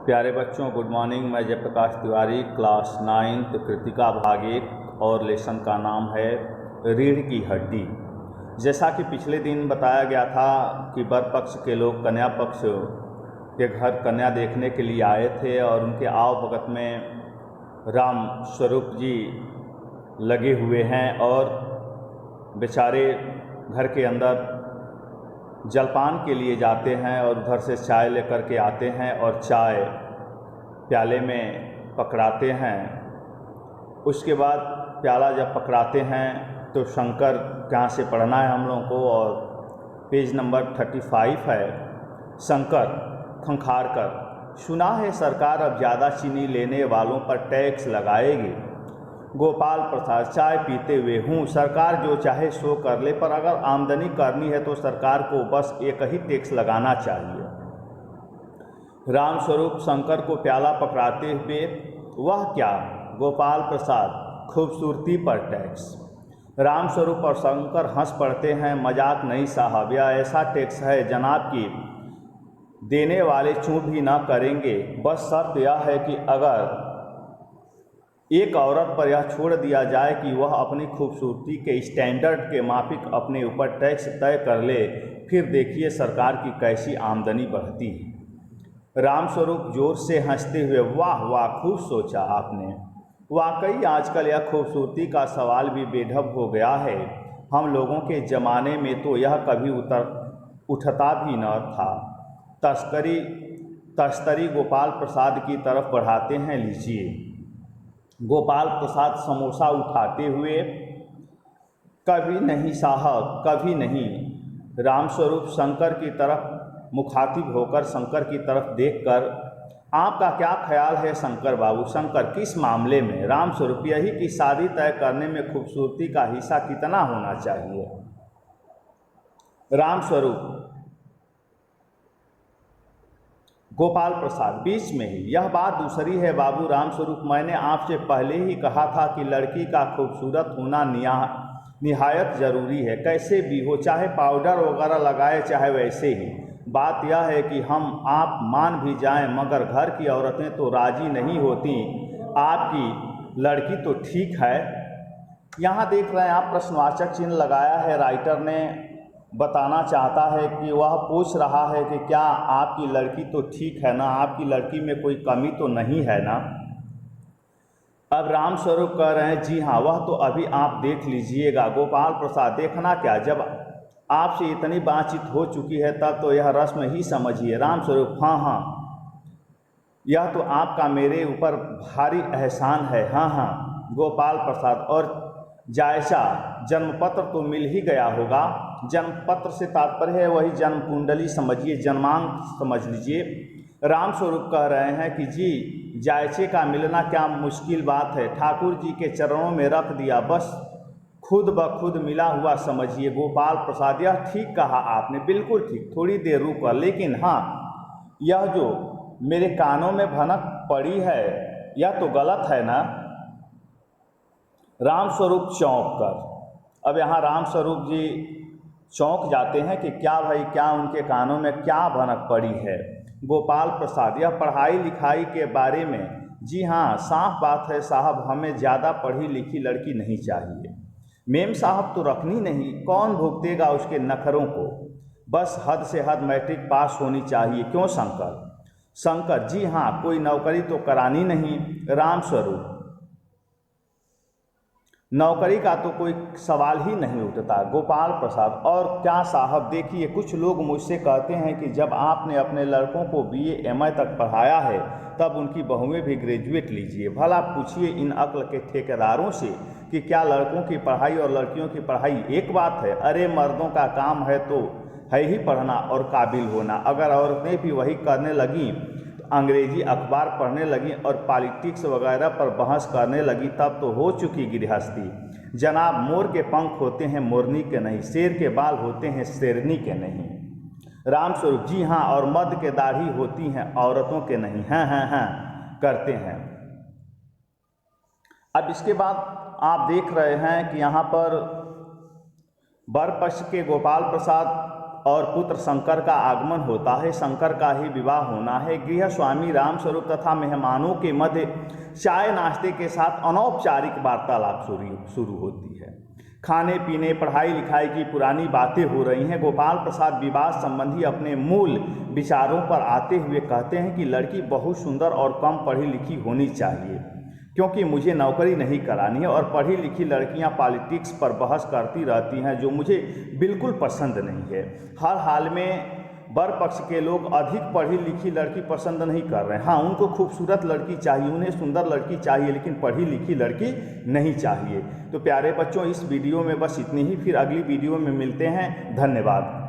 प्यारे बच्चों, good morning. मैं जयप्रकाश तिवारी, क्लास 9th कृतिका भाग 1 और लेसन का नाम है रीढ़ की हड्डी। जैसा कि पिछले दिन बताया गया था कि वर पक्ष के लोग कन्या पक्ष के घर कन्या देखने के लिए आए थे और उनके आव भगत में राम स्वरूप जी लगे हुए हैं और बेचारे घर के अंदर जलपान के लिए जाते हैं और उधर से चाय लेकर के आते हैं और चाय प्याले में पकड़ाते हैं। उसके बाद प्याला जब पकड़ाते हैं तो शंकर कहाँ से पढ़ना है हम लोगों को, और पेज नंबर 35 है। शंकर खंखार कर, सुना है सरकार अब ज़्यादा चीनी लेने वालों पर टैक्स लगाएगी। गोपाल प्रसाद, चाय पीते हुए हूँ, सरकार जो चाहे सो कर ले, पर अगर आमदनी करनी है तो सरकार को बस एक ही टैक्स लगाना चाहिए। रामस्वरूप शंकर को प्याला पकड़ाते हुए, वह क्या? गोपाल प्रसाद, खूबसूरती पर टैक्स। रामस्वरूप और शंकर हंस पड़ते हैं। मजाक नहीं साहब, यह ऐसा टैक्स है जनाब कि देने वाले चूँ भी ना करेंगे। बस शर्त यह है कि अगर एक औरत पर यह छोड़ दिया जाए कि वह अपनी खूबसूरती के स्टैंडर्ड के माफिक अपने ऊपर टैक्स तय कर ले, फिर देखिए सरकार की कैसी आमदनी बढ़ती है। रामस्वरूप जोर से हंसते हुए, वाह वाह, खूब सोचा आपने। वाकई आजकल यह खूबसूरती का सवाल भी बेढब हो गया है। हम लोगों के ज़माने में तो यह कभी उठता भी न था। तस्तरी गोपाल प्रसाद की तरफ बढ़ाते हैं, लीजिए। गोपाल प्रसाद समोसा उठाते हुए, कभी नहीं साहब, कभी नहीं। रामस्वरूप शंकर की तरफ मुखातिब होकर शंकर की तरफ देखकर, आपका क्या ख्याल है शंकर बाबू? शंकर, किस मामले में? रामस्वरूप, यही कि शादी तय करने में खूबसूरती का हिस्सा कितना होना चाहिए। रामस्वरूप, गोपाल प्रसाद बीच में ही, यह बात दूसरी है बाबू रामस्वरूप, मैंने आपसे पहले ही कहा था कि लड़की का खूबसूरत होना निहायत ज़रूरी है, कैसे भी हो, चाहे पाउडर वगैरह लगाए चाहे वैसे ही। बात यह है कि हम आप मान भी जाएं मगर घर की औरतें तो राजी नहीं होती। आपकी लड़की तो ठीक है। यहाँ देख रहे हैं आप, प्रश्नवाचक चिन्ह लगाया है। राइटर ने बताना चाहता है कि वह पूछ रहा है कि क्या आपकी लड़की तो ठीक है ना, आपकी लड़की में कोई कमी तो नहीं है ना। अब रामस्वरूप कह रहे हैं, जी हाँ, वह तो अभी आप देख लीजिएगा। गोपाल प्रसाद, देखना क्या, जब आपसे इतनी बातचीत हो चुकी है तब तो यह रस्म ही समझिए। रामस्वरूप, हाँ हाँ, यह तो आपका मेरे ऊपर भारी एहसान है। हाँ हाँ। गोपाल प्रसाद, और जायजा जन्मपत्र तो मिल ही गया होगा। जन्मपत्र से तात्पर्य है वही जन्म कुंडली समझिए, जन्मांक समझ लीजिए। रामस्वरूप कह रहे हैं कि जी, जायचे का मिलना क्या मुश्किल बात है, ठाकुर जी के चरणों में रख दिया, बस खुद ब खुद मिला हुआ समझिए। गोपाल प्रसाद, यह ठीक कहा आपने, बिल्कुल ठीक। थोड़ी देर रुक कर, लेकिन हाँ, यह जो मेरे कानों में भनक पड़ी है यह तो गलत है ना। रामस्वरूप चौंक कर, अब यहाँ रामस्वरूप जी चौंक जाते हैं कि क्या भाई, क्या उनके कानों में क्या भनक पड़ी है। गोपाल प्रसाद, यह पढ़ाई लिखाई के बारे में। जी हाँ, साफ बात है साहब, हमें ज़्यादा पढ़ी लिखी लड़की नहीं चाहिए। मेम साहब तो रखनी नहीं, कौन भुगतेगा उसके नखरों को, बस हद से हद मैट्रिक पास होनी चाहिए। क्यों शंकर? शंकर, जी हाँ, कोई नौकरी तो करानी नहीं। रामस्वरूप, नौकरी का तो कोई सवाल ही नहीं उठता। गोपाल प्रसाद, और क्या साहब, देखिए कुछ लोग मुझसे कहते हैं कि जब आपने अपने लड़कों को BA MA तक पढ़ाया है तब उनकी बहुएं भी ग्रेजुएट लीजिए। भला पूछिए इन अक्ल के ठेकेदारों से कि क्या लड़कों की पढ़ाई और लड़कियों की पढ़ाई एक बात है? अरे मर्दों का काम है तो है ही पढ़ना और काबिल होना। अगर औरतें भी वही करने लगीं, अंग्रेजी अखबार पढ़ने लगी और पॉलिटिक्स वगैरह पर बहस करने लगी, तब तो हो चुकी गृहस्थी। जनाब, मोर के पंख होते हैं मोरनी के नहीं, शेर के बाल होते हैं शेरनी के नहीं। रामस्वरूप, जी हाँ, और मर्द के दाढ़ी होती हैं औरतों के नहीं। हाँ हाँ हाँ करते हैं। अब इसके बाद आप देख रहे हैं कि यहाँ पर वर पक्ष के गोपाल प्रसाद और पुत्र शंकर का आगमन होता है, शंकर का ही विवाह होना है। गृह स्वामी रामस्वरूप तथा मेहमानों के मध्य चाय नाश्ते के साथ अनौपचारिक वार्तालाप शुरू होती है। खाने पीने, पढ़ाई लिखाई की पुरानी बातें हो रही हैं। गोपाल प्रसाद विवाह संबंधी अपने मूल विचारों पर आते हुए कहते हैं कि लड़की बहुत सुंदर और कम पढ़ी लिखी होनी चाहिए, क्योंकि मुझे नौकरी नहीं करानी है और पढ़ी लिखी लड़कियां पॉलिटिक्स पर बहस करती रहती हैं, जो मुझे बिल्कुल पसंद नहीं है। हर हाल में वर पक्ष के लोग अधिक पढ़ी लिखी लड़की पसंद नहीं कर रहे हैं। हाँ, उनको खूबसूरत लड़की चाहिए, उन्हें सुंदर लड़की चाहिए, लेकिन पढ़ी लिखी लड़की नहीं चाहिए। तो प्यारे बच्चों, इस वीडियो में बस इतनी ही, फिर अगली वीडियो में मिलते हैं। धन्यवाद।